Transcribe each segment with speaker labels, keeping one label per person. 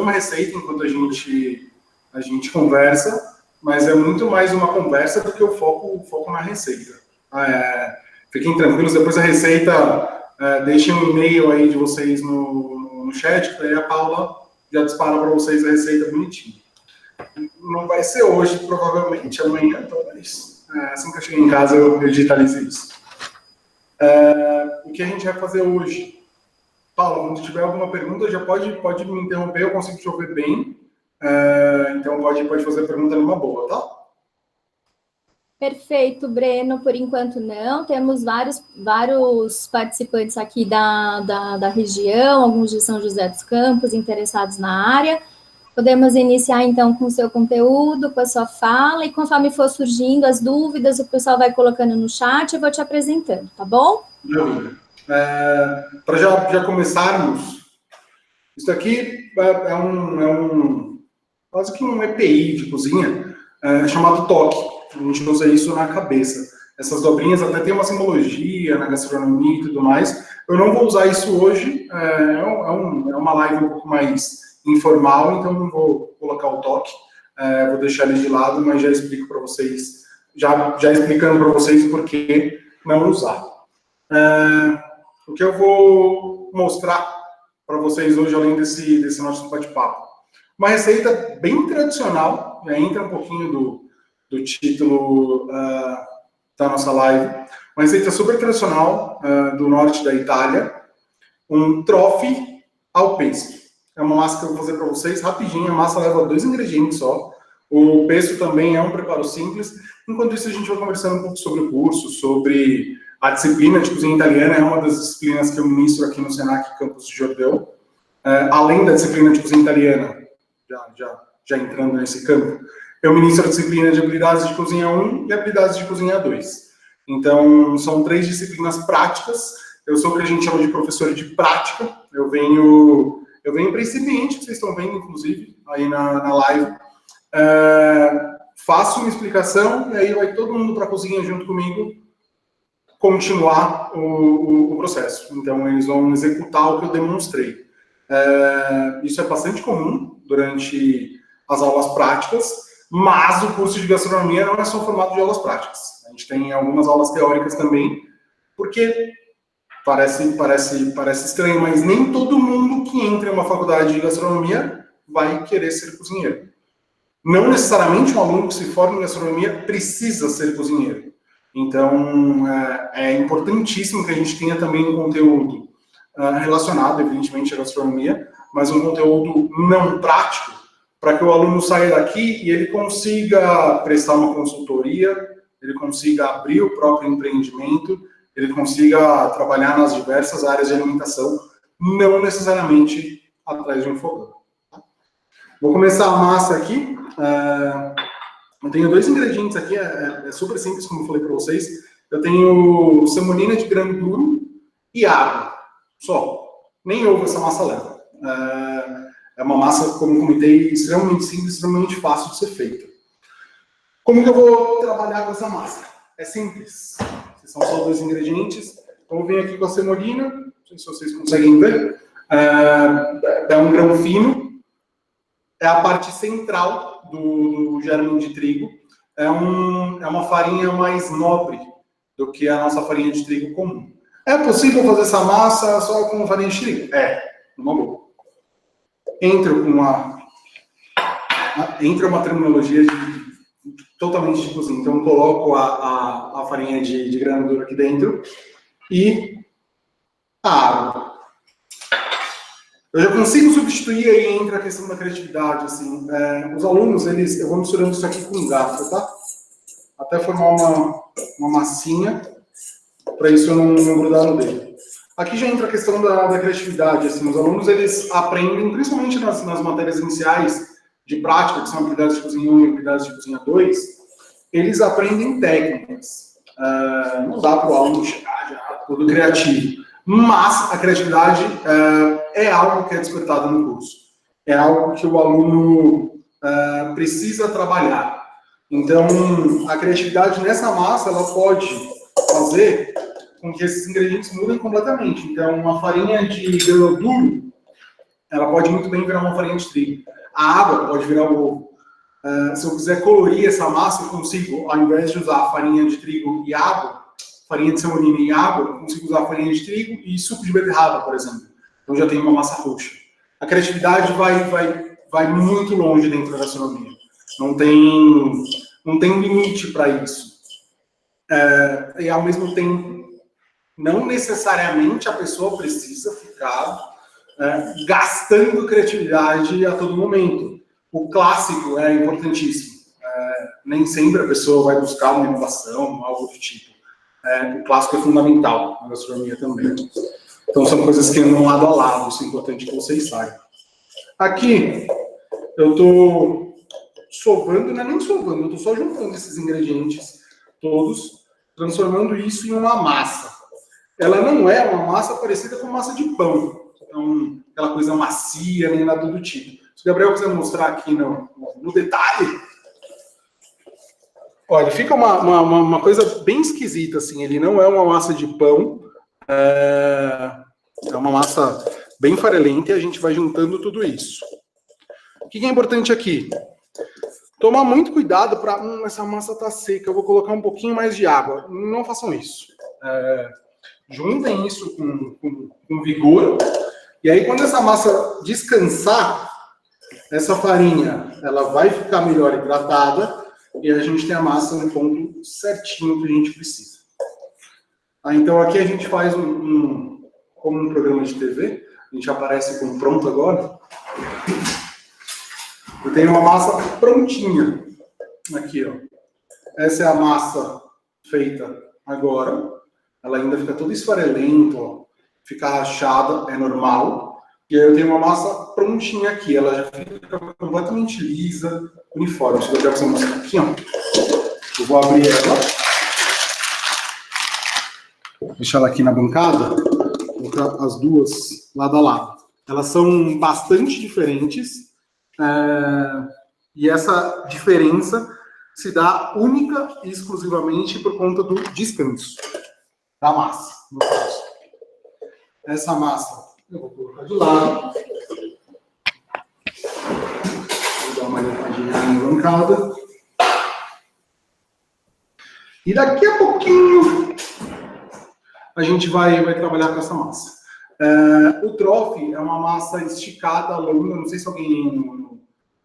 Speaker 1: uma receita enquanto a gente conversa, mas é muito mais uma conversa do que o foco na receita. Fiquem tranquilos, depois da receita, deixem um e-mail aí de vocês no chat, que aí a Paula já dispara para vocês a receita bonitinha. Não vai ser hoje, provavelmente, amanhã, talvez. Assim que eu chegar em casa, eu digitalizo isso. O que a gente vai fazer hoje? Paula, quando tiver alguma pergunta, já pode me interromper, eu consigo te ouvir bem. Então, pode fazer a pergunta numa boa, tá?
Speaker 2: Perfeito, Breno. Por enquanto, não. Temos vários participantes aqui da região, alguns de São José dos Campos, interessados na área. Podemos iniciar, então, com o seu conteúdo, com a sua fala, e conforme for surgindo as dúvidas, o pessoal vai colocando no chat, eu vou te apresentando, tá bom?
Speaker 1: Para já começarmos, isso aqui é quase que um EPI de cozinha, chamado toque. A gente usa isso na cabeça. Essas dobrinhas até tem uma simbologia na gastronomia e tudo mais. Eu não vou usar isso hoje, é uma live um pouco mais informal, então não vou colocar o toque, vou deixar ele de lado, mas já explico para vocês, já explicando para vocês por que não usar. O que eu vou mostrar para vocês hoje, além desse nosso bate-papo, uma receita bem tradicional, entra um pouquinho do título da nossa live, uma receita super tradicional do norte da Itália, um trofi ao pesto. É uma massa que eu vou fazer para vocês rapidinho. A massa leva 2 ingredientes só. O pesto também é um preparo simples. Enquanto isso, a gente vai conversando um pouco sobre o curso, sobre a disciplina de cozinha italiana. É uma das disciplinas que eu ministro aqui no Senac Campus de Jordão. Além da disciplina de cozinha italiana, já entrando nesse campo, eu ministro a disciplina de habilidades de cozinha 1 e habilidades de cozinha 2. Então, são 3 disciplinas práticas. Eu sou o que a gente chama de professor de prática. Eu venho para esse ambiente que vocês estão vendo, inclusive, aí na live. Faço uma explicação e aí vai todo mundo para a cozinha junto comigo continuar o processo. Então, eles vão executar o que eu demonstrei. Isso é bastante comum durante as aulas práticas, mas o curso de gastronomia não é só formado de aulas práticas. A gente tem algumas aulas teóricas também, porque parece estranho, mas nem todo mundo que entra em uma faculdade de gastronomia vai querer ser cozinheiro. Não necessariamente um aluno que se forma em gastronomia precisa ser cozinheiro. Então, é importantíssimo que a gente tenha também um conteúdo relacionado, evidentemente, à gastronomia, mas um conteúdo não prático, para que o aluno saia daqui e ele consiga prestar uma consultoria, ele consiga abrir o próprio empreendimento, ele consiga trabalhar nas diversas áreas de alimentação, não necessariamente atrás de um fogão. Vou começar a massa aqui. Eu tenho 2 ingredientes aqui, é super simples, como eu falei para vocês. Eu tenho semolina de grão duro e água, só. Nem ovo essa massa leva. É uma massa, como eu comentei, extremamente simples, extremamente fácil de ser feita. Como que eu vou trabalhar com essa massa? É simples. São só 2 ingredientes. Então, eu venho aqui com a semolina, não sei se vocês conseguem ver. É um grão fino. É a parte central do germe de trigo. É uma farinha mais nobre do que a nossa farinha de trigo comum. É possível fazer essa massa só com farinha de trigo? Numa boa. Entra uma terminologia totalmente de cozinha. Então, eu coloco a farinha de grão duro aqui dentro e a água. Eu já consigo substituir, aí entra a questão da criatividade, assim. Os alunos, eu vou misturando isso aqui com garfo, tá? Até formar uma massinha, para isso eu não grudar no dedo. Aqui já entra a questão da criatividade, assim. Os alunos, eles aprendem, principalmente nas matérias iniciais de prática, que são habilidades de cozinha 1 e habilidades de cozinha 2, eles aprendem técnicas. Não dá para o aluno chegar já todo criativo. Mas a criatividade é algo que é despertado no curso. É algo que o aluno precisa trabalhar. Então, a criatividade nessa massa, ela pode fazer com que esses ingredientes mudem completamente. Então, uma farinha de grão duro, ela pode muito bem virar uma farinha de trigo. A água pode virar o ovo. Se eu quiser colorir essa massa, eu consigo, ao invés de usar farinha de trigo e água, farinha de semolina e água, eu consigo usar farinha de trigo e suco de beterraba, por exemplo. Então já tem uma massa roxa. A criatividade vai muito longe dentro da gastronomia. Não tem limite para isso. E ao mesmo tempo, não necessariamente a pessoa precisa ficar gastando criatividade a todo momento. O clássico é importantíssimo. Nem sempre a pessoa vai buscar uma inovação, algo do tipo. O clássico é fundamental na gastronomia também. Então são coisas que andam lado a lado, isso é importante que vocês saibam. Aqui, eu estou sovando, não é nem sovando, eu estou só juntando esses ingredientes todos, transformando isso em uma massa. Ela não é uma massa parecida com massa de pão. Então, aquela coisa macia, nem nada do tipo. Se o Gabriel quiser mostrar aqui no detalhe, olha, fica uma coisa bem esquisita, assim. Ele não é uma massa de pão, é uma massa bem farelenta e a gente vai juntando tudo isso. O que é importante aqui? Tomar muito cuidado para... essa massa tá seca, eu vou colocar um pouquinho mais de água. Não façam isso. Juntem isso com vigor. E aí, quando essa massa descansar, essa farinha ela vai ficar melhor hidratada e a gente tem a massa no ponto certinho que a gente precisa. Então, aqui a gente faz como um programa de TV. A gente aparece como pronto agora. Eu tenho uma massa prontinha. Aqui, ó. Essa é a massa feita agora. Ela ainda fica toda esfarelenta, ó. Fica rachada, é normal. E aí eu tenho uma massa prontinha aqui. Ela já fica completamente lisa, uniforme. Se eu quero você mostrar aqui, ó. Eu vou abrir ela. Deixar ela aqui na bancada. Vou colocar as duas lado a lado. Elas são bastante diferentes. E essa diferença se dá única e exclusivamente por conta do descanso da massa, no caso. Essa massa eu vou colocar de lado. Vou dar uma limpadinha na bancada. E daqui a pouquinho a gente vai trabalhar com essa massa. O trofe é uma massa esticada, longa. Não sei se alguém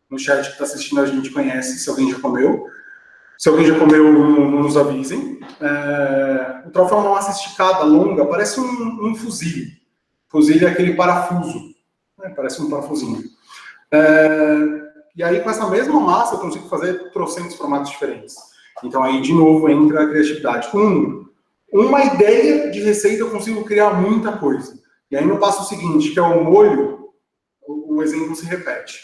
Speaker 1: no chat que está assistindo a gente conhece, se alguém já comeu. Se alguém já comeu, nos avisem. O trofe é uma massa esticada, longa, parece um fuzil. Fuzil é aquele parafuso, né? Parece um parafusinho. E aí, com essa mesma massa, eu consigo fazer trocentos formatos diferentes. Então, aí, de novo, entra a criatividade. Com uma ideia de receita, eu consigo criar muita coisa. E aí, no passo seguinte, que é o molho, o exemplo se repete.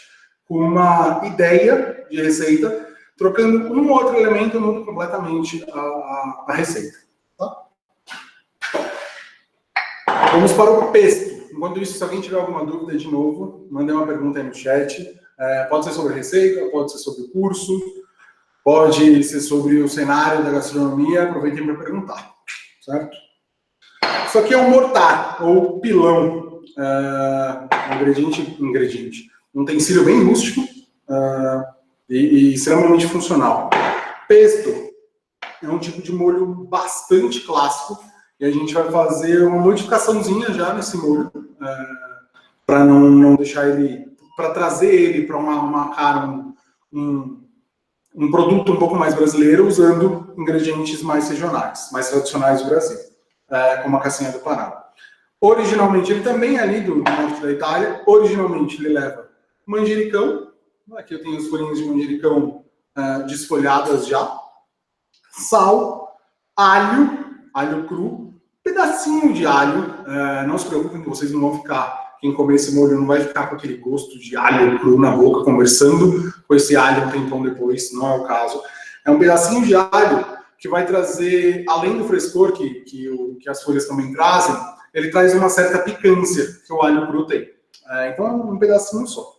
Speaker 1: Com uma ideia de receita, trocando um ou outro elemento, eu mudo completamente a receita. Tá? Vamos para o pesto. Enquanto isso, se alguém tiver alguma dúvida, de novo, mandem uma pergunta aí no chat. Pode ser sobre receita, pode ser sobre o curso, pode ser sobre o cenário da gastronomia. Aproveitem para perguntar, certo? Isso aqui é um mortar, ou pilão. Um utensílio bem rústico e extremamente funcional. Pesto é um tipo de molho bastante clássico e a gente vai fazer uma modificaçãozinha já nesse molho para não deixar ele, para trazer ele para uma cara, um produto um pouco mais brasileiro, usando ingredientes mais regionais, mais tradicionais do Brasil, como a castanha do Pará. Originalmente, ele também é ali do norte da Itália. Originalmente, ele leva manjericão. Aqui eu tenho as folhinhas de manjericão desfolhadas já. Sal, alho cru, pedacinho de alho. Não se preocupem que vocês não vão ficar, quem comer esse molho não vai ficar com aquele gosto de alho cru na boca, conversando com esse alho um tempão depois, não é o caso. É um pedacinho de alho que vai trazer, além do frescor que as folhas também trazem, ele traz uma certa picância que o alho cru tem. Então, é um pedacinho só.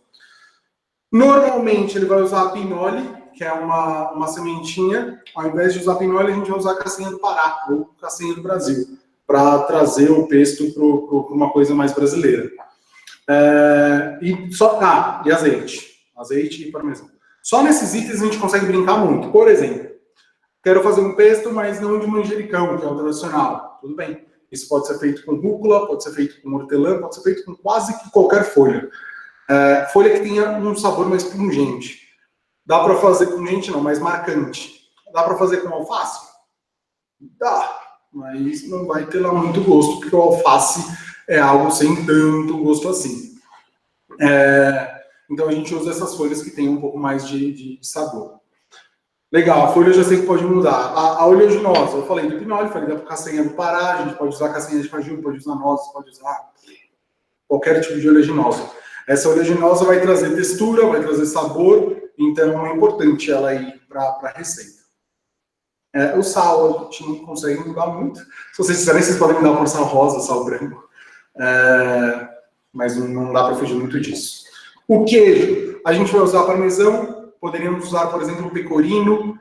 Speaker 1: Normalmente, ele vai usar a pinole, que é uma sementinha. Ao invés de usar a pinole, a gente vai usar a castanha do Pará, ou castanha do Brasil, para trazer o pesto para uma coisa mais brasileira. E azeite. Azeite e parmesão. Só nesses itens a gente consegue brincar muito. Por exemplo, quero fazer um pesto, mas não de manjericão, que é o tradicional. Tudo bem. Isso pode ser feito com rúcula, pode ser feito com hortelã, pode ser feito com quase que qualquer folha. Folha que tenha um sabor mais pungente. Dá para fazer pungente não, mais marcante. Dá para fazer com alface? Dá, mas não vai ter lá muito gosto, porque o alface é algo sem tanto gosto assim. Então a gente usa essas folhas que tem um pouco mais de sabor. Legal, a folha eu já sei que pode mudar. A oleaginosa, eu falei do pinole, falei da castanha do Pará, a gente pode usar castanha de caju, pode usar nozes, pode usar qualquer tipo de oleaginosa. Essa oleaginosa vai trazer textura, vai trazer sabor, então é importante ela ir para a receita. O sal a gente não consegue mudar muito. Se vocês quiserem, vocês podem me dar um sal rosa, sal branco. Mas não dá para fugir muito disso. O queijo, a gente vai usar parmesão. Poderíamos usar, por exemplo, o pecorino,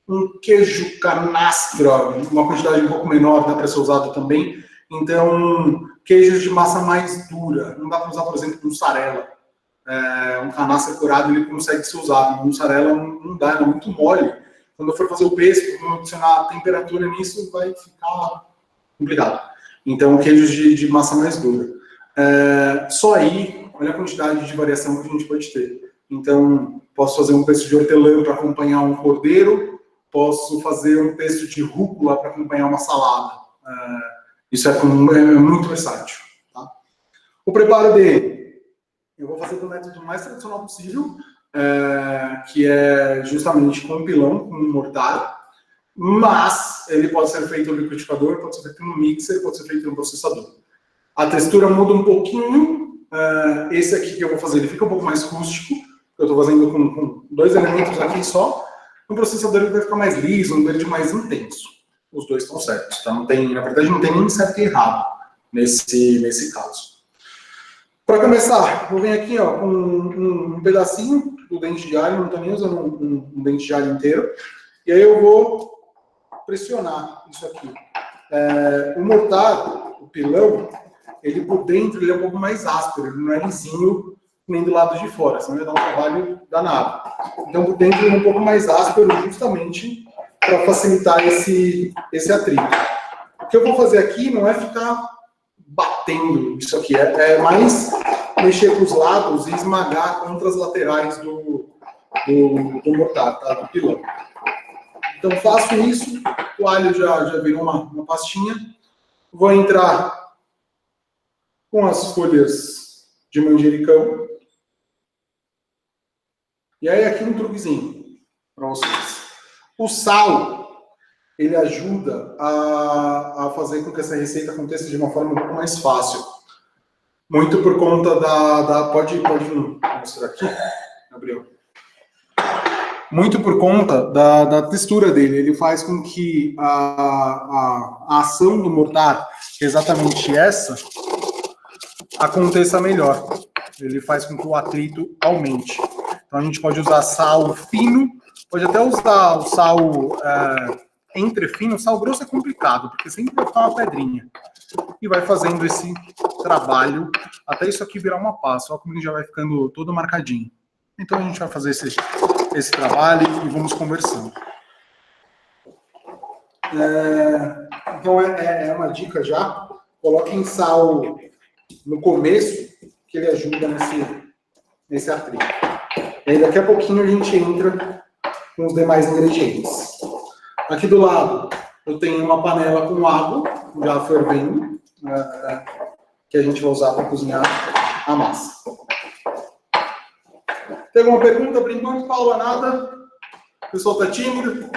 Speaker 1: um queijo canastra, uma quantidade um pouco menor, dá para ser usado também. Então, queijos de massa mais dura. Não dá para usar, por exemplo, mussarela. Um canastra curado, ele consegue ser usado. Uma mussarela não dá, ela é muito mole. Quando eu for fazer o pesto, quando eu adicionar temperatura nisso, vai ficar complicado. Então, queijos de massa mais dura. Só aí, olha a quantidade de variação que a gente pode ter. Então, posso fazer um pesto de hortelã para acompanhar um cordeiro, posso fazer um pesto de rúcula para acompanhar uma salada. Isso é muito versátil. Tá? O preparo dele, eu vou fazer do método mais tradicional possível, que é justamente com pilão, com mortalha, mas ele pode ser feito no liquidificador, pode ser feito no mixer, pode ser feito no processador. A textura muda um pouquinho. Esse aqui que eu vou fazer, ele fica um pouco mais rústico. Eu estou fazendo com 2 elementos aqui só. No processador ele vai ficar mais liso, um verde mais intenso. Os dois estão certos. Tá? Na verdade, não tem nem certo e errado nesse caso. Para começar, vou vir aqui com um pedacinho do dente de alho, não estou nem usando um dente de alho inteiro. E aí eu vou pressionar isso aqui. O mortado, o pilão, ele por dentro ele é um pouco mais áspero, ele não é lisinho nem do lado de fora, senão vai dar um trabalho danado. Então por dentro ele é um pouco mais áspero justamente para facilitar esse atrito. O que eu vou fazer aqui não é ficar batendo isso aqui, é mais mexer com os lados e esmagar contra as laterais do mortado, tá? Do pilão. Então faço isso, o alho já virou uma pastinha, vou entrar com as folhas de manjericão. E aí aqui um truquezinho para vocês. O sal, ele ajuda a fazer com que essa receita aconteça de uma forma um pouco mais fácil. Muito por conta Pode mostrar aqui, Gabriel. Muito por conta da textura dele. Ele faz com que a ação do mortar, que é exatamente essa, aconteça melhor. Ele faz com que o atrito aumente. Então a gente pode usar sal fino, pode até usar o sal entre fino. O sal grosso é complicado, porque sempre vai ficar uma pedrinha. E vai fazendo esse trabalho até isso aqui virar uma pasta. Olha como ele já vai ficando todo marcadinho. Então a gente vai fazer esse trabalho e vamos conversando. Então é uma dica já. Coloquem sal no começo, que ele ajuda nesse atrito. E aí daqui a pouquinho a gente entra com os demais ingredientes. Aqui do lado eu tenho uma panela com água, já fervendo, que a gente vai usar para cozinhar a massa. Tem alguma pergunta por enquanto, Paula? Nada? O pessoal está tímido?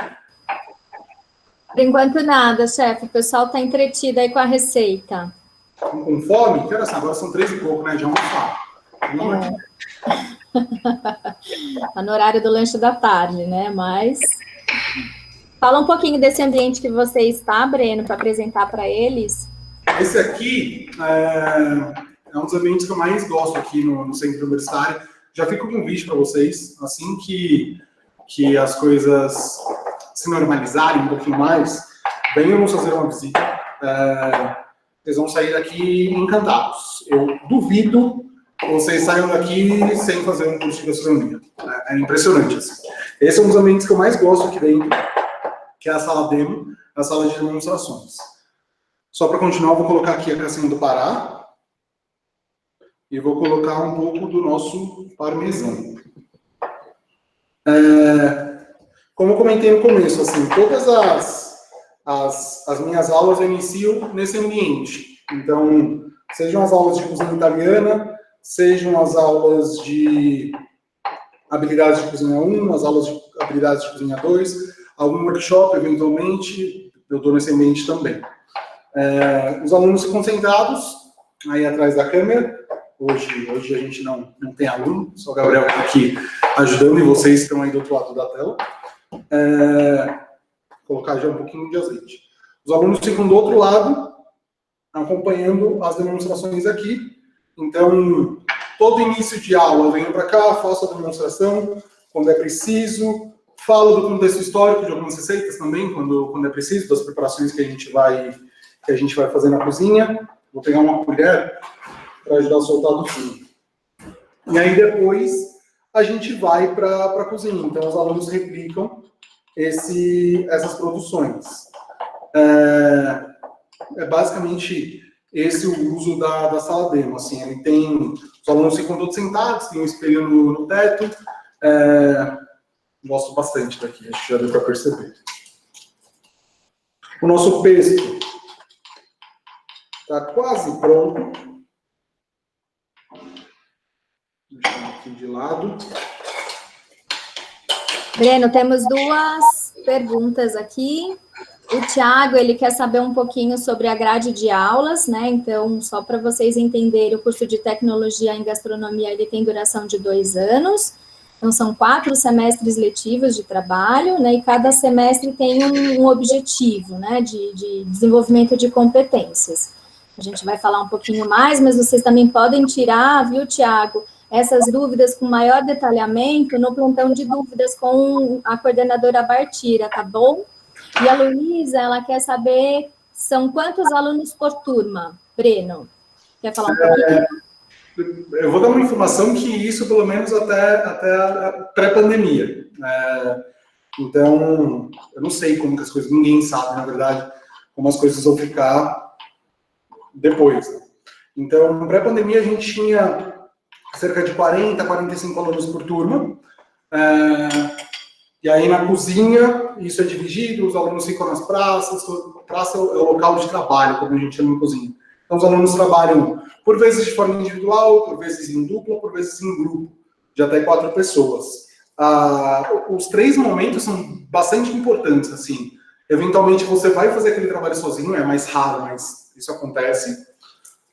Speaker 2: Por enquanto nada, chefe. O pessoal está entretido aí com a receita.
Speaker 1: Com fome? Que horas são? Agora são 3 e pouco, né? Já almoçar.
Speaker 2: Tá no horário do lanche da tarde, né? Mas fala um pouquinho desse ambiente que você está, Breno, para apresentar para eles.
Speaker 1: Esse aqui é um dos ambientes que eu mais gosto aqui no Centro Universitário. Já fica o convite para vocês, assim que as coisas se normalizarem um pouquinho mais, venham nos fazer uma visita. vocês vão sair daqui encantados. Eu duvido que vocês saiam daqui sem fazer um curso de gastronomia. É impressionante, assim. Esse é um dos ambientes que eu mais gosto aqui dentro, que é a sala demo, a sala de demonstrações. Só para continuar, eu vou colocar aqui a caixinha do Pará e vou colocar um pouco do nosso parmesão. Como eu comentei no começo, assim, todas as minhas aulas eu inicio nesse ambiente. Então, sejam as aulas de cozinha italiana, sejam as aulas de habilidades de cozinha 1, as aulas de habilidades de cozinha 2, algum workshop, eventualmente, eu estou nesse ambiente também. Os alunos concentrados, aí atrás da câmera. Hoje a gente não tem aluno, só o Gabriel que está aqui ajudando e vocês estão aí do outro lado da tela. Vou colocar já um pouquinho de azeite. Os alunos ficam do outro lado, acompanhando as demonstrações aqui. Então, todo início de aula, eu venho para cá, faço a demonstração, quando é preciso, falo do contexto histórico de algumas receitas também, quando é preciso, das preparações que a gente vai fazer na cozinha. Vou pegar uma colher para ajudar a soltar do fundo. E aí depois a gente vai para a cozinha. Então os alunos replicam essas produções. É basicamente esse o uso da sala demo. Assim, os alunos ficam todos sentados, tem um espelho no teto. Gosto bastante daqui, acho que já deu para perceber. O nosso pesto está quase pronto. Deixar aqui de lado.
Speaker 2: Breno, temos duas perguntas aqui. O Thiago, ele quer saber um pouquinho sobre a grade de aulas, né? Então, só para vocês entenderem, o curso de tecnologia em gastronomia, ele tem duração de 2 anos. Então, são 4 semestres letivos de trabalho, né? E cada semestre tem um objetivo, né? De desenvolvimento de competências. A gente vai falar um pouquinho mais, mas vocês também podem tirar, viu, Thiago, essas dúvidas com maior detalhamento no plantão de dúvidas com a coordenadora Bartira, tá bom? E a Luísa, ela quer saber, são quantos alunos por turma, Breno? Quer falar um pouquinho?
Speaker 1: Eu vou dar uma informação que isso, pelo menos, até a pré-pandemia. Então, eu não sei como que as coisas, ninguém sabe, na verdade, como as coisas vão ficar depois. Né? Então, pré-pandemia, a gente tinha cerca de 40, 45 alunos por turma. E aí, na cozinha, isso é dividido, os alunos ficam nas praças. Praça é o local de trabalho, como a gente chama em cozinha. Então, os alunos trabalham, por vezes, de forma individual, por vezes em dupla, por vezes em grupo, de até 4 pessoas. Os 3 momentos são bastante importantes, assim. Eventualmente, você vai fazer aquele trabalho sozinho, é mais raro, mas isso acontece.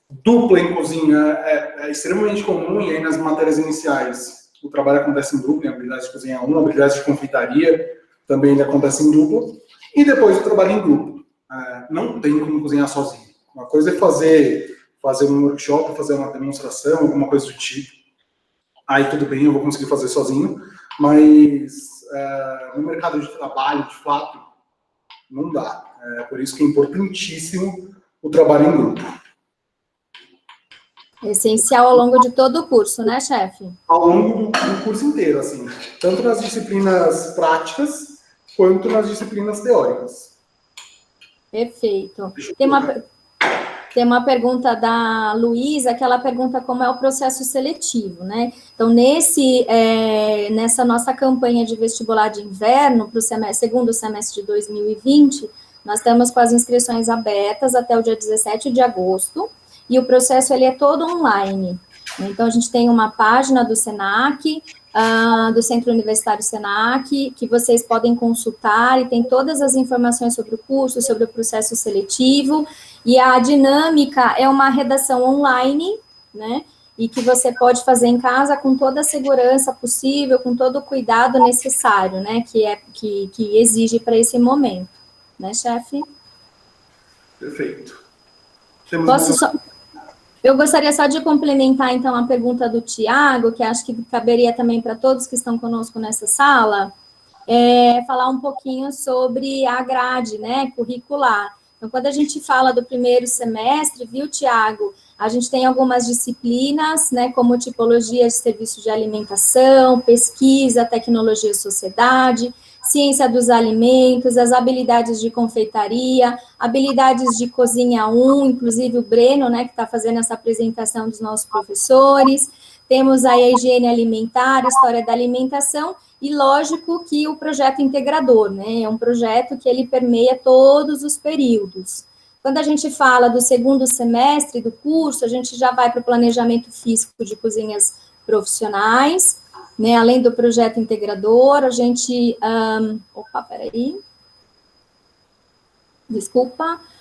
Speaker 1: Dupla em cozinha é extremamente comum, e aí nas matérias iniciais o trabalho acontece em dupla, em habilidades de cozinha 1, habilidades de confeitaria também ele acontece em dupla, e depois o trabalho em grupo. Não tem como cozinhar sozinho. Uma coisa é fazer um workshop, fazer uma demonstração, alguma coisa do tipo. Aí tudo bem, eu vou conseguir fazer sozinho, mas no mercado de trabalho, de fato, não dá. Por isso que é importantíssimo o trabalho em grupo.
Speaker 2: Essencial ao longo de todo o curso, né, chefe?
Speaker 1: Ao longo do curso inteiro, assim. Tanto nas disciplinas práticas, quanto nas disciplinas teóricas.
Speaker 2: Perfeito. Tem uma pergunta da Luísa, que ela pergunta como é o processo seletivo, né? Então, nessa nossa campanha de vestibular de inverno, para o segundo semestre de 2020, nós estamos com as inscrições abertas até o dia 17 de agosto, e o processo ele é todo online. Então, a gente tem uma página do SENAC, do Centro Universitário SENAC, que vocês podem consultar, e tem todas as informações sobre o curso, sobre o processo seletivo, e a dinâmica é uma redação online, né, e que você pode fazer em casa com toda a segurança possível, com todo o cuidado necessário, né, que exige para esse momento, né, chefe?
Speaker 1: Perfeito.
Speaker 2: Eu gostaria só de complementar, então, a pergunta do Tiago, que acho que caberia também para todos que estão conosco nessa sala, falar um pouquinho sobre a grade, né, curricular. Então, quando a gente fala do primeiro semestre, viu, Tiago, a gente tem algumas disciplinas, né, como tipologia de serviço de alimentação, pesquisa, tecnologia e sociedade, ciência dos alimentos, as habilidades de confeitaria, habilidades de cozinha 1, inclusive o Breno, né, que está fazendo essa apresentação dos nossos professores. Temos aí a higiene alimentar, história da alimentação, e lógico que o projeto integrador, né, é um projeto que ele permeia todos os períodos. Quando a gente fala do segundo semestre do curso, a gente já vai para o planejamento físico de cozinhas profissionais, né, além do projeto integrador, a gente...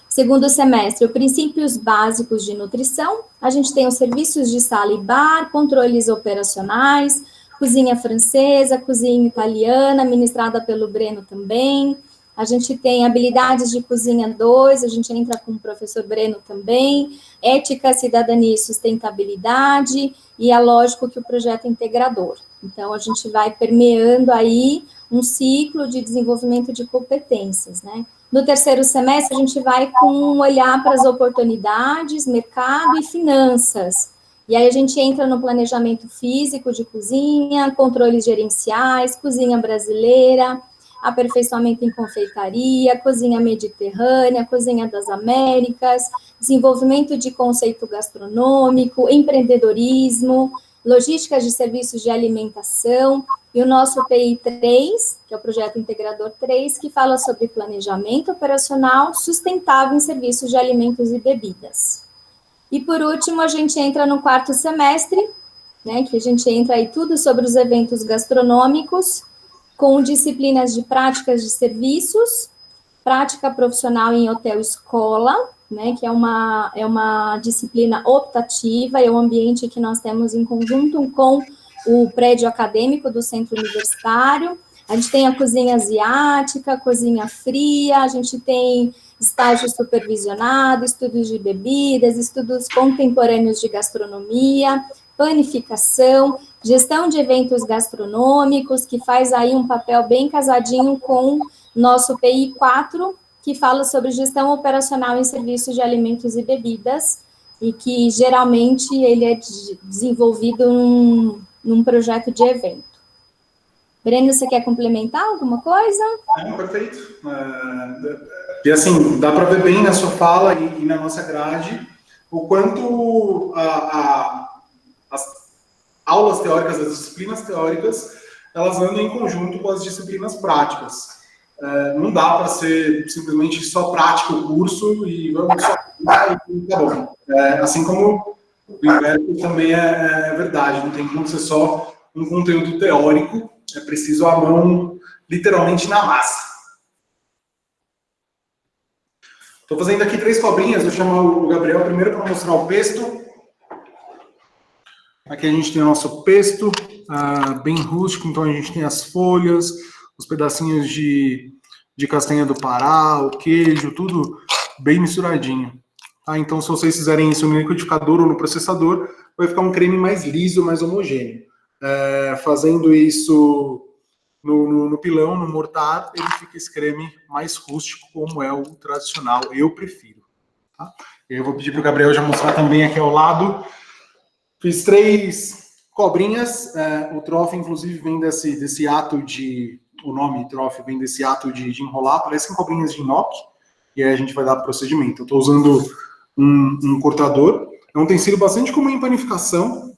Speaker 2: Segundo semestre, os princípios básicos de nutrição, a gente tem os serviços de sala e bar, controles operacionais, cozinha francesa, cozinha italiana, ministrada pelo Breno também. A gente tem habilidades de cozinha 2, a gente entra com o professor Breno também, ética, cidadania e sustentabilidade, e é lógico que o projeto integrador. Então, a gente vai permeando aí um ciclo de desenvolvimento de competências, né? No terceiro semestre, a gente vai com um olhar para as oportunidades, mercado e finanças. E aí a gente entra no planejamento físico de cozinha, controles gerenciais, cozinha brasileira, aperfeiçoamento em confeitaria, cozinha mediterrânea, cozinha das Américas, desenvolvimento de conceito gastronômico, empreendedorismo, logística de serviços de alimentação, e o nosso PI 3, que é o Projeto Integrador 3, que fala sobre planejamento operacional sustentável em serviços de alimentos e bebidas. E, por último, a gente entra no quarto semestre, né, que a gente entra aí tudo sobre os eventos gastronômicos, com disciplinas de práticas de serviços, prática profissional em hotel-escola, né, que é uma disciplina optativa, é um ambiente que nós temos em conjunto com o prédio acadêmico do centro universitário. A gente tem a cozinha asiática, cozinha fria, a gente tem estágio supervisionado, estudos de bebidas, estudos contemporâneos de gastronomia, panificação, gestão de eventos gastronômicos, que faz aí um papel bem casadinho com nosso PI 4, que fala sobre gestão operacional em serviços de alimentos e bebidas, e que geralmente ele é desenvolvido num projeto de evento. Breno, você quer complementar alguma coisa?
Speaker 1: Perfeito. E assim, dá para ver bem na sua fala e na nossa grade o quanto as aulas teóricas, as disciplinas teóricas, elas andam em conjunto com as disciplinas práticas. Não dá para ser simplesmente só prático o curso e vamos só estudar e tá bom. Assim como o inverso também é verdade, não tem como ser só um conteúdo teórico, é preciso a mão literalmente na massa. Estou fazendo aqui 3 cobrinhas, vou chamar o Gabriel primeiro para mostrar o pesto. Aqui a gente tem o nosso pesto, bem rústico, então a gente tem as folhas, os pedacinhos de castanha do Pará, o queijo, tudo bem misturadinho. Então, se vocês fizerem isso no liquidificador ou no processador, vai ficar um creme mais liso, mais homogêneo. Fazendo isso no pilão, no mortar, ele fica esse creme mais rústico, como é o tradicional. Eu prefiro. Tá? Eu vou pedir para o Gabriel já mostrar também aqui ao lado. Fiz 3 cobrinhas. O trofe, inclusive, vem desse ato de... O nome trofe vem desse ato de enrolar. Parecem cobrinhas de nhoque. E aí a gente vai dar procedimento. Eu estou usando um cortador. É um utensílio bastante comum em panificação.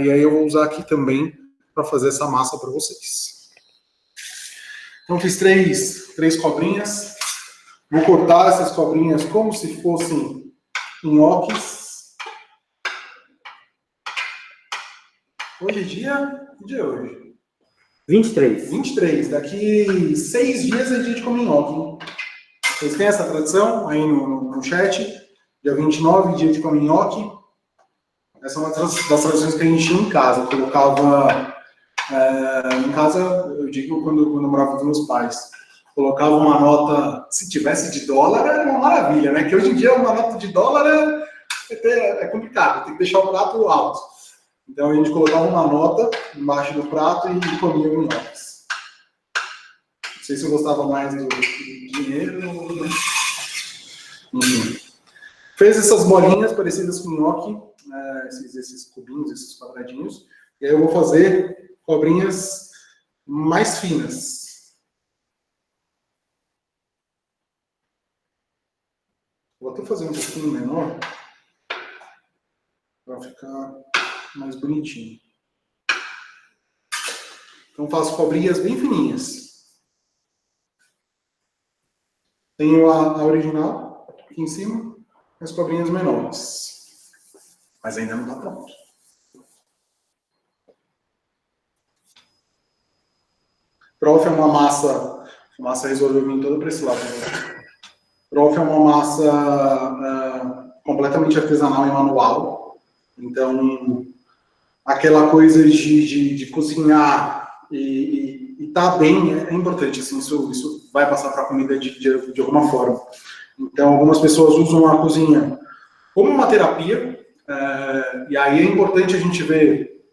Speaker 1: E aí eu vou usar aqui também para fazer essa massa para vocês. Então, fiz 3 cobrinhas. Vou cortar essas cobrinhas como se fossem nhoques. Hoje é dia hoje?
Speaker 3: 23.
Speaker 1: 23. Daqui 6 dias é dia de comer nhoque, hein? Vocês têm essa tradição aí no chat? Dia 29, dia de comer nhoque. Essa é uma das tradições que a gente tinha em casa. Eu colocava... em casa, eu digo quando eu morava com os meus pais, colocava uma nota, se tivesse de dólar, era uma maravilha, né? Que hoje em dia uma nota de dólar é complicado, tem que deixar o prato alto. Então a gente colocava uma nota embaixo do prato e comia o nhoques. Não sei se eu gostava mais do dinheiro ou... Enfim. Fez essas bolinhas parecidas com nhoque, esses cubinhos, esses quadradinhos. E aí eu vou fazer cobrinhas mais finas. Vou até fazer um pouquinho menor, para ficar mais bonitinho. Então faço cobrinhas bem fininhas. Tenho a original aqui em cima, as cobrinhas menores. Mas ainda não está pronto. Prof é uma massa, a massa resolveu vir toda para esse lado. Prof é uma massa completamente artesanal e manual. Então, aquela coisa de cozinhar e tá bem é importante. Assim, isso vai passar para a comida de alguma forma. Então, algumas pessoas usam a cozinha como uma terapia. E aí é importante a gente ver,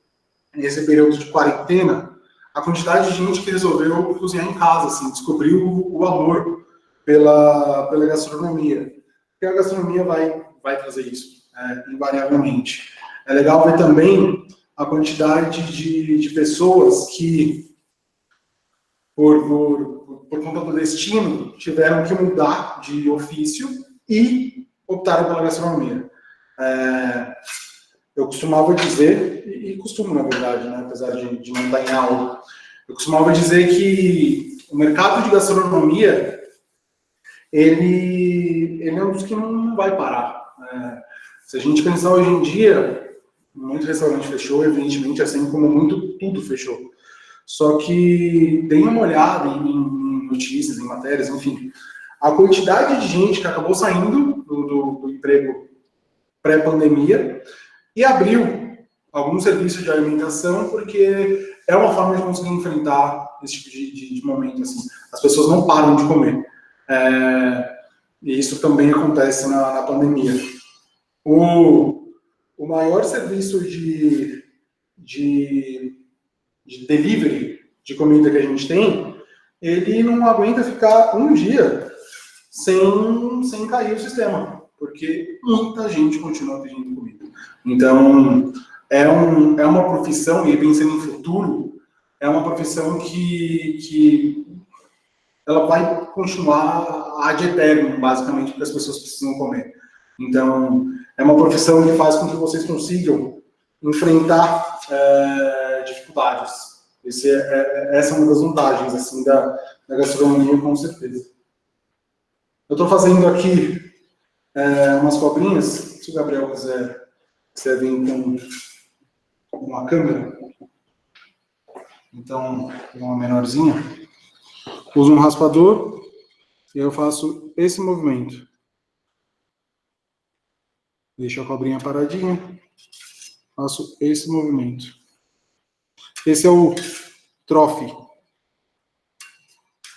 Speaker 1: nesse período de quarentena, a quantidade de gente que resolveu cozinhar em casa, assim, descobriu o amor pela gastronomia. Porque a gastronomia vai trazer isso, invariavelmente. É legal ver também a quantidade de pessoas que, por conta do destino, tiveram que mudar de ofício e optaram pela gastronomia. Eu costumava dizer, e costumo na verdade, né, apesar de não estar em aula, eu costumava dizer que o mercado de gastronomia, ele é um dos que não vai parar. Se a gente pensar hoje em dia, muito restaurante fechou, evidentemente, assim como muito tudo fechou. Só que dê uma olhada em notícias, em matérias, enfim, a quantidade de gente que acabou saindo do emprego pré-pandemia e abriu algum serviço de alimentação, porque é uma forma de conseguir enfrentar esse tipo de momento. Assim. As pessoas não param de comer. E isso também acontece na pandemia. O maior serviço de delivery de comida que a gente tem, ele não aguenta ficar um dia sem cair o sistema, porque muita gente continua pedindo comida. Então, é uma profissão, e pensando em futuro, é uma profissão que ela vai continuar ad eternum, basicamente, porque as pessoas precisam comer. Então, é uma profissão que faz com que vocês consigam enfrentar dificuldades. Essa é uma das vantagens assim, da gastronomia, com certeza. Eu estou fazendo aqui umas cobrinhas, se o Gabriel quiser vir com a câmera. Então, uma menorzinha. Uso um raspador e eu faço esse movimento. Deixo a cobrinha paradinha, faço esse movimento. Esse é o trofe.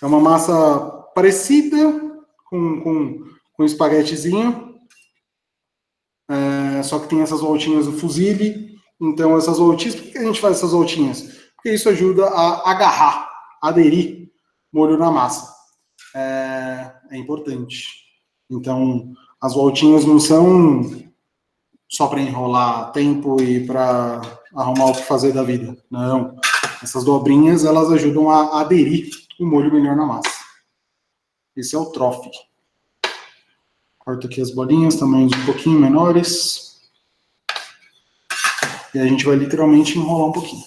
Speaker 1: É uma massa parecida com espaguetezinho, só que tem essas voltinhas do fusilli. Então, essas voltinhas, por que a gente faz essas voltinhas? Porque isso ajuda a agarrar, a aderir molho na massa. É importante. Então, as voltinhas não são só para enrolar tempo e para arrumar o que fazer da vida. Não. Essas dobrinhas, elas ajudam a aderir o molho melhor na massa. Esse é o trofe. Corto aqui as bolinhas, tamanhos um pouquinho menores. E a gente vai literalmente enrolar um pouquinho.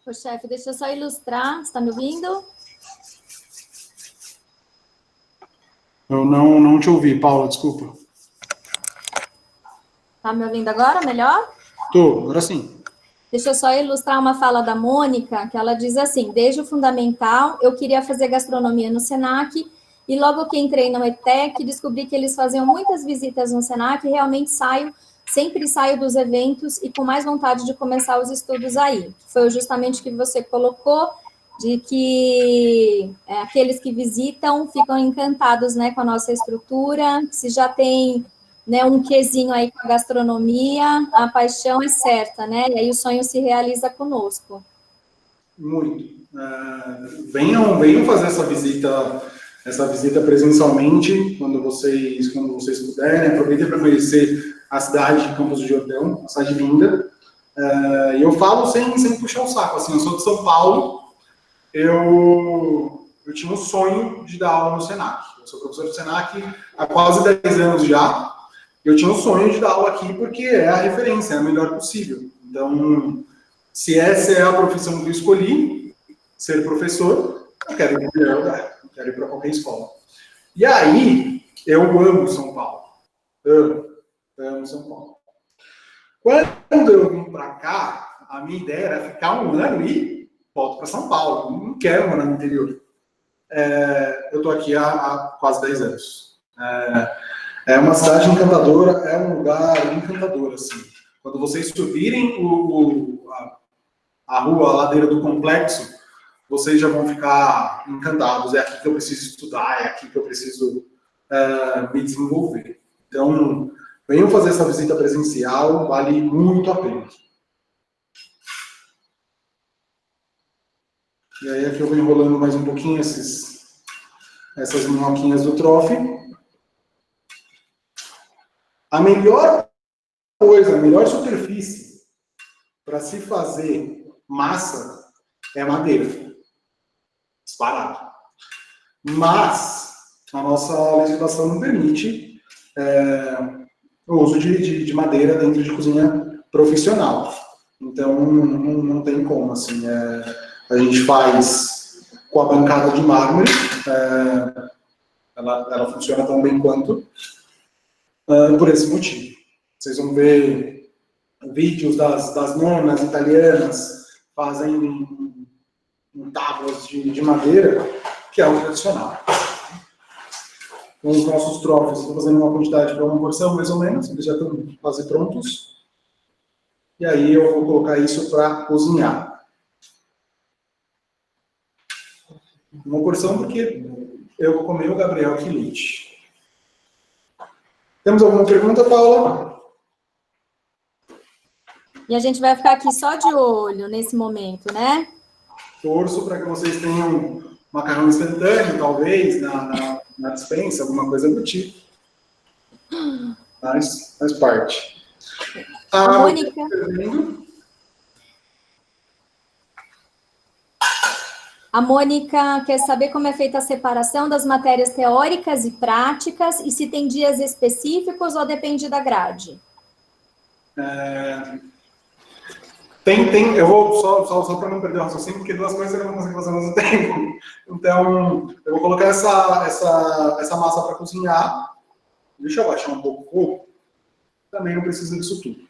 Speaker 2: Ô, chefe, deixa eu só ilustrar. Você está me ouvindo?
Speaker 1: Eu não te ouvi, Paula, desculpa.
Speaker 2: Tá me ouvindo agora, melhor?
Speaker 1: Tô, agora sim.
Speaker 2: Deixa eu só ilustrar uma fala da Mônica, que ela diz assim: desde o fundamental, eu queria fazer gastronomia no Senac, e logo que entrei no ETEC, descobri que eles faziam muitas visitas no Senac, e realmente sempre saio dos eventos e com mais vontade de começar os estudos aí. Foi justamente o que você colocou, de que aqueles que visitam ficam encantados, né, com a nossa estrutura, se já tem né, um quezinho aí com a gastronomia, a paixão é certa, né? E aí o sonho se realiza conosco.
Speaker 1: Muito. Venham fazer essa visita presencialmente, quando vocês puderem. Aproveitem para conhecer a cidade de Campos do Jordão, uma cidade linda. E eu falo sem puxar o saco. Assim, eu sou de São Paulo, eu tinha um sonho de dar aula no Senac. Eu sou professor do Senac há quase 10 anos já. Eu tinha um sonho de dar aula aqui porque é a referência, é a melhor possível. Então, se essa é a profissão que eu escolhi, ser professor, eu quero ir para qualquer lugar, eu quero ir para qualquer escola. E aí, eu amo São Paulo. Amo São Paulo. Quando eu vim para cá, a minha ideia era ficar um ano e volto para São Paulo. Não quero morar no interior. Eu estou aqui há quase 10 anos. É uma cidade encantadora, é um lugar encantador, assim. Quando vocês subirem a rua, a ladeira do complexo, vocês já vão ficar encantados. É aqui que eu preciso estudar, é aqui que eu preciso me desenvolver. Então, venham fazer essa visita presencial, vale muito a pena. E aí aqui eu vou enrolando mais um pouquinho essas minhoquinhas do Trophy. A melhor coisa, a melhor superfície para se fazer massa é madeira. Disparado. Mas a nossa legislação não permite o uso de madeira dentro de cozinha profissional. Então, não tem como, assim. A gente faz com a bancada de mármore, ela funciona tão bem quanto, por esse motivo. Vocês vão ver vídeos das nonas italianas fazendo em tábuas de madeira, que é o tradicional. Com os nossos troféus, estou fazendo uma quantidade para uma porção, mais ou menos, eles já estão quase prontos. E aí eu vou colocar isso para cozinhar. Uma porção porque eu vou comer o Gabriel Quilite. Temos alguma pergunta, Paula?
Speaker 2: E a gente vai ficar aqui só de olho nesse momento, né?
Speaker 1: Torço para que vocês tenham macarrão instantâneo, talvez, na dispensa, alguma coisa do tipo. Mas faz parte.
Speaker 2: A Mônica... A Mônica quer saber como é feita a separação das matérias teóricas e práticas e se tem dias específicos ou depende da grade.
Speaker 1: Eu vou só para não perder o raciocínio, porque duas coisas eu não consigo fazer ao mesmo tempo. Então, eu vou colocar essa massa para cozinhar. Deixa eu abaixar um pouco o fogo. Também não precisa disso tudo.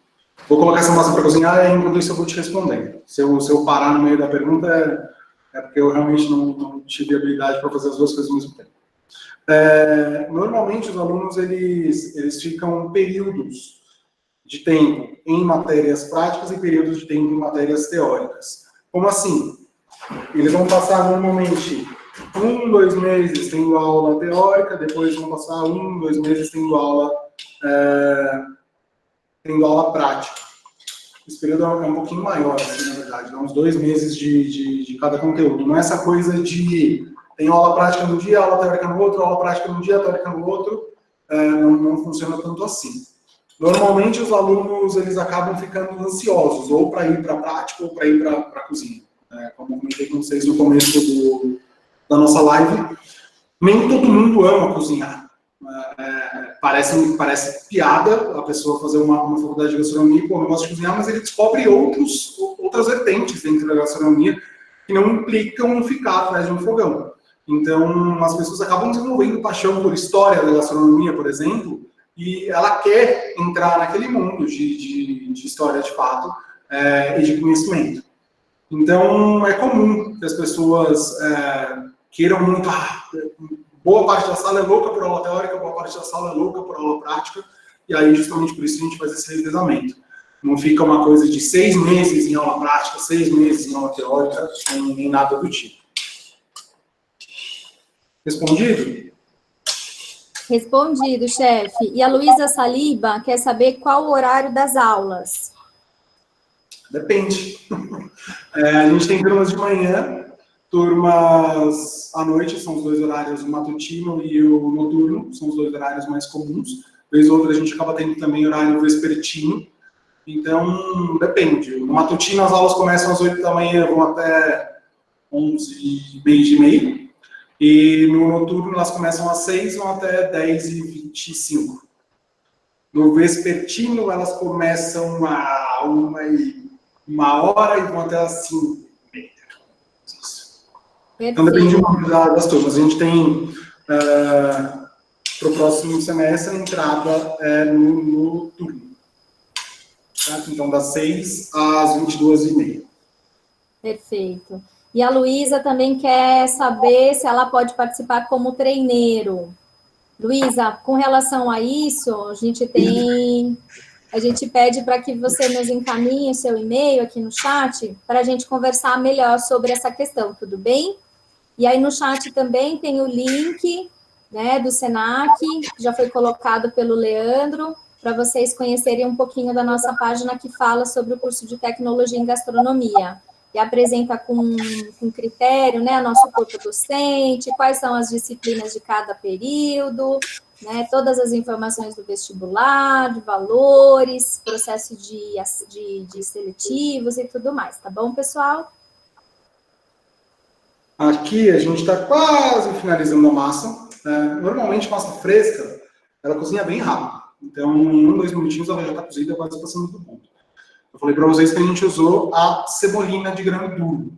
Speaker 1: Vou colocar essa massa para cozinhar e enquanto isso eu vou te respondendo. Se eu parar no meio da pergunta, é porque eu realmente não tive habilidade para fazer as duas coisas ao mesmo tempo. Normalmente os alunos eles ficam períodos de tempo em matérias práticas e períodos de tempo em matérias teóricas. Como assim? Eles vão passar normalmente 2 meses tendo aula teórica, depois vão passar 2 meses tendo aula prática. Esse período é um pouquinho maior, assim, na verdade, dá uns 2 meses de cada conteúdo. Não é essa coisa de tem aula prática no dia, aula teórica no outro, aula prática no dia, teórica no outro, não funciona tanto assim. Normalmente os alunos eles acabam ficando ansiosos, ou para ir para a prática, ou para ir para a cozinha. Como eu comentei com vocês no começo da nossa live, nem todo mundo ama cozinhar. Parece piada a pessoa fazer uma faculdade de gastronomia e não gosta de cozinhar, mas ele descobre outras vertentes dentro da gastronomia que não implicam ficar atrás de um fogão. Então, as pessoas acabam desenvolvendo paixão por história da gastronomia, por exemplo, e ela quer entrar naquele mundo de história de fato e de conhecimento. Então, é comum que as pessoas queiram muito... boa parte da sala é louca por aula teórica, boa parte da sala é louca por aula prática, e aí, justamente por isso, a gente faz esse revezamento. Não fica uma coisa de 6 meses em aula prática, 6 meses em aula teórica, nem nada do tipo. Respondido?
Speaker 2: Respondido, chefe. E a Luísa Saliba quer saber qual o horário das aulas.
Speaker 1: Depende. A gente tem turmas de manhã, turmas à noite, são os dois horários, o matutino e o noturno, são os dois horários mais comuns. Vez ou outra a gente acaba tendo também horário vespertino. Então, depende. No matutino as aulas começam às 8 da manhã, vão até 11, meio-dia. E no noturno elas começam às 6, vão até 10h25. No vespertino elas começam a 1h e vão até às 5h30. Então depende muito das turmas. A gente tem para o próximo semestre a entrada no turno. Certo? Então das 6 às 22h30.
Speaker 2: Perfeito. E a Luísa também quer saber se ela pode participar como treineiro. Luísa, com relação a isso, a gente pede para que você nos encaminhe o seu e-mail aqui no chat, para a gente conversar melhor sobre essa questão, tudo bem? E aí no chat também tem o link, né, do Senac, que já foi colocado pelo Leandro, para vocês conhecerem um pouquinho da nossa página que fala sobre o curso de Tecnologia em Gastronomia. E apresenta com critério, né, nosso corpo docente, quais são as disciplinas de cada período, né, todas as informações do vestibular, de valores, processo de seletivos e tudo mais, tá bom, pessoal?
Speaker 1: Aqui a gente está quase finalizando a massa. Normalmente, massa fresca, ela cozinha bem rápido. Então, em 1, 2 minutinhos ela já está cozida, quase passando do ponto. Eu falei para vocês que a gente usou a cebolina de grão duro.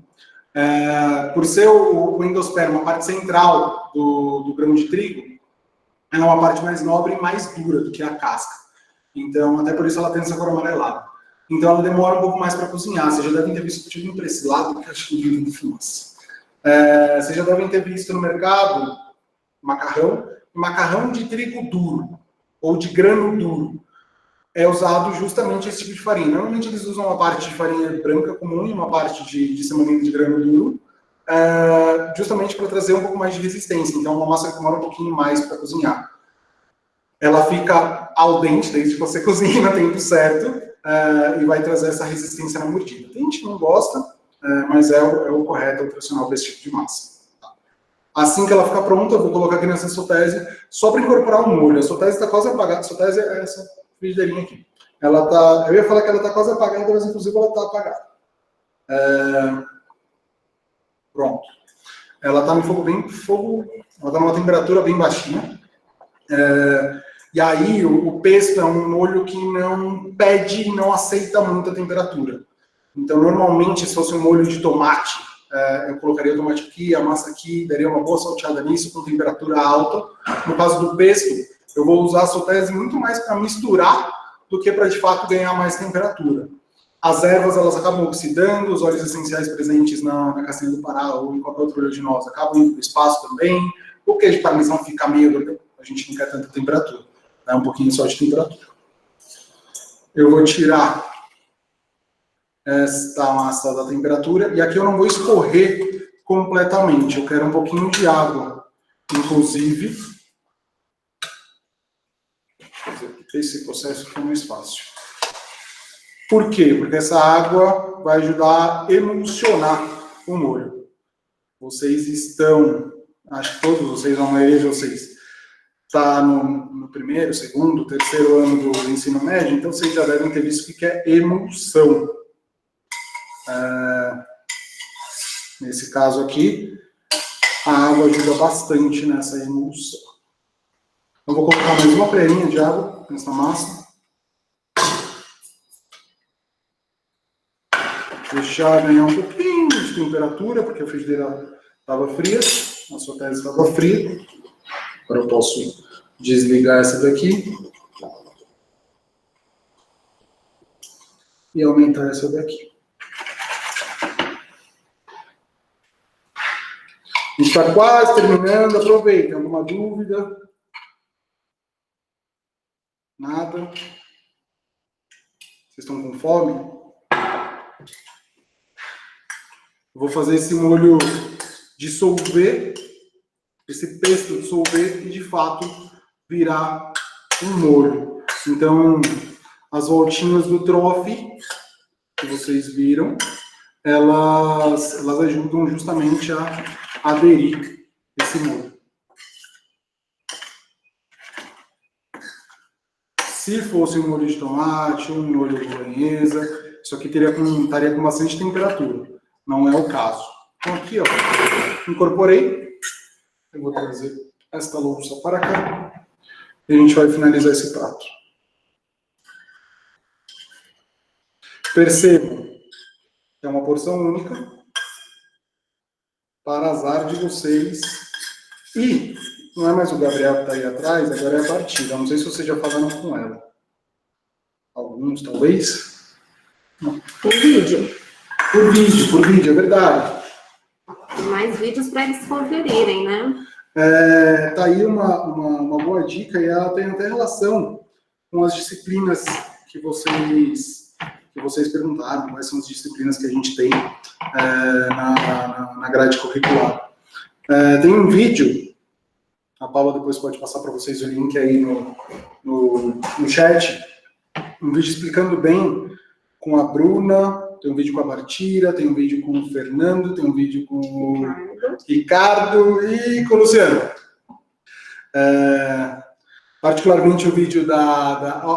Speaker 1: Por ser o endosperma, a parte central do grão de trigo, ela é uma parte mais nobre e mais dura do que a casca. Então, até por isso ela tem essa cor amarelada. Então, ela demora um pouco mais para cozinhar. Vocês já devem ter visto, tive um para esse lado, que acho que eu vi no vocês já devem ter visto no mercado macarrão de trigo duro, ou de grano duro. É usado justamente esse tipo de farinha. Normalmente eles usam uma parte de farinha branca comum e uma parte de semolina de grano duro, justamente para trazer um pouco mais de resistência. Então, uma massa que demora um pouquinho mais para cozinhar. Ela fica al dente, desde que você cozinhe no tempo certo, e vai trazer essa resistência na mordida. Tem gente que não gosta, mas é o correto, é o tradicional para esse tipo de massa. Assim que ela ficar pronta, eu vou colocar aqui nessa sotese, só para incorporar o molho. A sotese está quase apagada. A sotese é essa frigideirinha aqui. Eu ia falar que ela está quase apagada, mas inclusive ela está apagada. Pronto. Ela está no ela está numa temperatura bem baixinha. E aí o pesto é um molho que não pede e não aceita muita temperatura. Então, normalmente, se fosse um molho de tomate, eu colocaria o tomate aqui, a massa aqui, daria uma boa salteada nisso, com temperatura alta. No caso do pesto, eu vou usar a sotese muito mais para misturar do que para, de fato, ganhar mais temperatura. As ervas, elas acabam oxidando, os óleos essenciais presentes na castanha do Pará ou em qualquer outro oleaginosa acabam indo para o espaço também. O queijo parmesão fica meio... A gente não quer tanta temperatura. Um pouquinho só de temperatura. Eu vou tirar esta massa da temperatura, e aqui eu não vou escorrer completamente, eu quero um pouquinho de água, inclusive. Esse processo fica mais fácil. Por quê? Porque essa água vai ajudar a emulsionar o molho. Vocês estão, acho que todos vocês, a maioria de vocês, está no primeiro, segundo, terceiro ano do ensino médio, então vocês já devem ter visto o que é emulsão. Nesse caso aqui, a água ajuda bastante nessa emulsão. Eu vou colocar mais uma colherinha de água nessa massa. Deixar ganhar um pouquinho de temperatura, porque a frigideira estava fria, a sotese estava fria. Agora eu posso desligar essa daqui e aumentar essa daqui. A gente está quase terminando, aproveita. Alguma dúvida? Nada? Vocês estão com fome? Eu vou fazer esse molho dissolver, esse pesto dissolver e, de fato, virar um molho. Então, as voltinhas do trofe que vocês viram, elas ajudam justamente a aderir esse molho. Se fosse um molho de tomate, um molho de bolonhesa, isso aqui estaria com bastante temperatura. Não é o caso. Então aqui, ó, incorporei. Eu vou trazer esta louça para cá. E a gente vai finalizar esse prato. Percebam, é uma porção única, para azar de vocês. E não é mais o Gabriel que está aí atrás, agora é a partida. Não sei se vocês já falaram com ela. Alguns, talvez. Não.
Speaker 3: Por vídeo.
Speaker 1: Por vídeo, é verdade.
Speaker 3: Mais vídeos para eles conferirem, né?
Speaker 1: Tá aí uma boa dica, e ela tem até relação com as disciplinas que vocês perguntaram, quais são as disciplinas que a gente tem na grade curricular. Tem um vídeo, a Paula depois pode passar para vocês o link aí no chat, um vídeo explicando bem com a Bruna, tem um vídeo com a Bartira, tem um vídeo com o Fernando, tem um vídeo com o Ricardo e com o Luciano. Particularmente o vídeo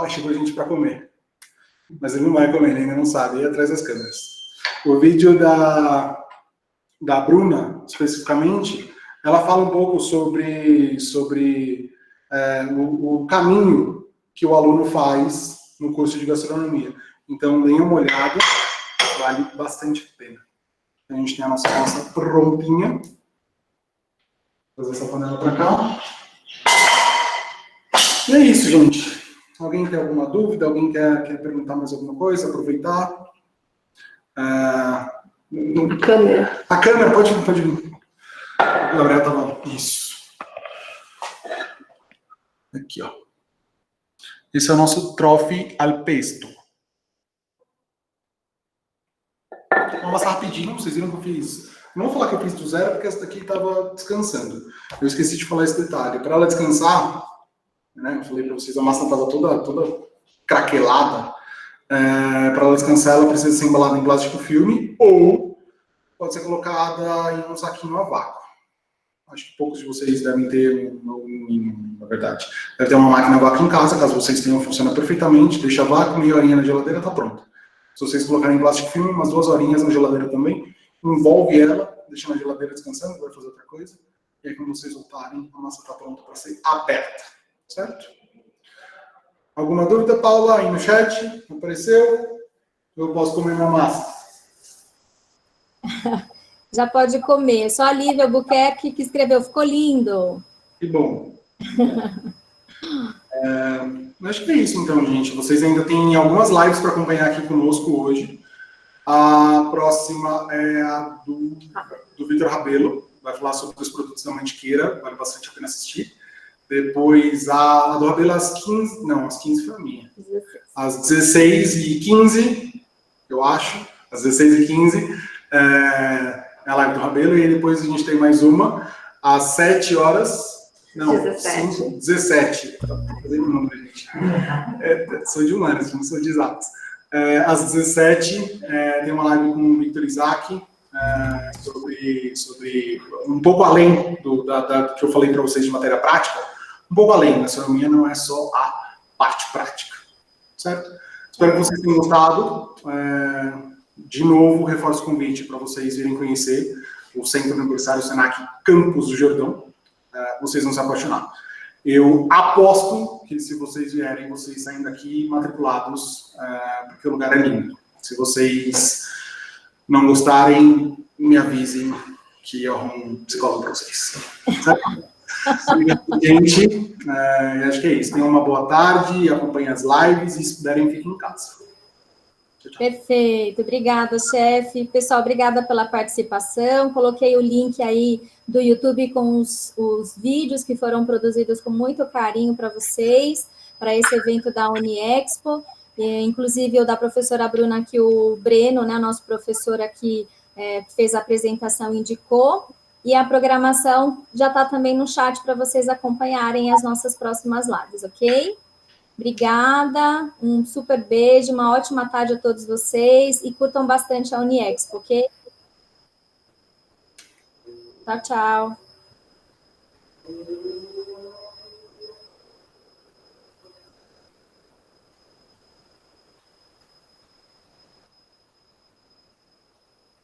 Speaker 1: chegou gente para comer. Mas ele não vai comer, ele ainda não sabe, aí atrás das câmeras. O vídeo da Bruna, especificamente, ela fala um pouco sobre o caminho que o aluno faz no curso de gastronomia. Então, deem uma olhada, vale bastante a pena. A gente tem a nossa massa prontinha. Vou trazer essa panela para cá. E é isso, gente. Alguém tem alguma dúvida? Alguém quer perguntar mais alguma coisa? Aproveitar?
Speaker 3: A câmera.
Speaker 1: A câmera, pode vir. O Gabriel estava... Isso. Aqui, ó. Esse é o nosso trofe al pesto. Vamos passar rapidinho, vocês viram que eu fiz... Não vou falar que eu fiz do zero, porque essa daqui estava descansando. Eu esqueci de falar esse detalhe. Para ela descansar, né, eu falei para vocês, a massa estava toda craquelada. Para ela descansar, ela precisa ser embalada em plástico filme ou pode ser colocada em um saquinho a vácuo. Acho que poucos de vocês devem ter, na verdade, deve ter uma máquina a vácuo em casa, caso vocês tenham, funciona perfeitamente, deixa a vácuo, meia horinha na geladeira, está pronto. Se vocês colocarem em plástico filme, umas 2 horinhas na geladeira também, envolve ela, deixa na geladeira descansando, vai fazer outra coisa, e aí quando vocês voltarem, a massa está pronta para ser aberta, certo? Alguma dúvida, Paula, aí no chat? Apareceu? Eu posso comer minha massa?
Speaker 2: Já pode comer. Só a Lívia Albuquerque que escreveu, ficou lindo.
Speaker 1: Que bom. Acho que é isso, então, gente. Vocês ainda têm algumas lives para acompanhar aqui conosco hoje. A próxima é a do Vitor Rabelo. Vai falar sobre os produtos da Mantiqueira. Vale bastante a pena assistir. Depois, a do Rabelo às 15... Não, às 15 foi a minha. Às 16h15, eu acho. Às 16h15. É a live do Rabelo. E aí depois a gente tem mais uma. Às 7 horas... Não, 17. Tá fazendo o número, gente. Sou de humanas, não sou de exatos. Às 17, tem uma live com o Victor Isaac, sobre um pouco além do que eu falei para vocês de matéria prática, um pouco além. A gastronomia não é só a parte prática, certo? Espero que vocês tenham gostado. De novo, reforço o convite para vocês virem conhecer o Centro Universitário Senac Campos do Jordão. Vocês vão se apaixonar. Eu aposto que se vocês vierem, vocês saem daqui matriculados, porque o lugar é lindo. Se vocês não gostarem, me avisem que eu arrumo um psicólogo para vocês. Gente, acho que é isso. Tenham uma boa tarde, acompanhem as lives e se puderem, fiquem em casa. Tchau, tchau.
Speaker 2: Perfeito, obrigada, chefe. Pessoal, obrigada pela participação. Coloquei o link aí do YouTube com os vídeos que foram produzidos com muito carinho para vocês, para esse evento da Uniexpo. Inclusive, o da professora Bruna, que o Breno, né, nosso professor aqui, fez a apresentação, indicou. E a programação já está também no chat para vocês acompanharem as nossas próximas lives, ok? Obrigada, um super beijo, uma ótima tarde a todos vocês e curtam bastante a Uniexpo, ok? Tchau, tchau.